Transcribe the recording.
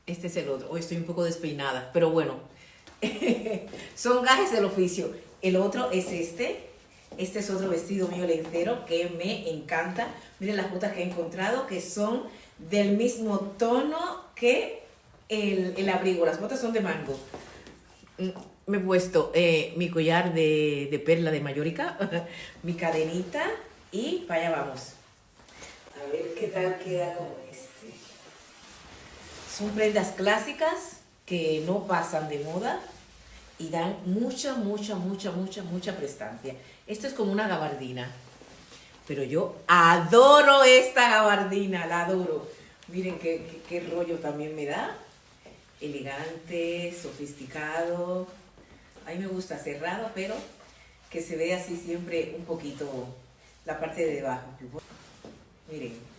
Este es el otro. Hoy estoy un poco despeinada, pero bueno. Son gajes del oficio. El otro es este. Este es otro vestido mío lencero que me encanta. Miren las botas que he encontrado que son del mismo tono que el abrigo. Las botas son de mango. Me he puesto mi collar de perla de Mallorca, mi cadenita y para allá vamos. A ver qué tal queda como este. Son prendas clásicas que no pasan de moda y dan mucha prestancia. Esto es como una gabardina, pero yo adoro esta gabardina, la adoro. Miren qué rollo también me da. Elegante, sofisticado. A mí me gusta cerrado, pero que se vea así siempre un poquito la parte de debajo. Miren.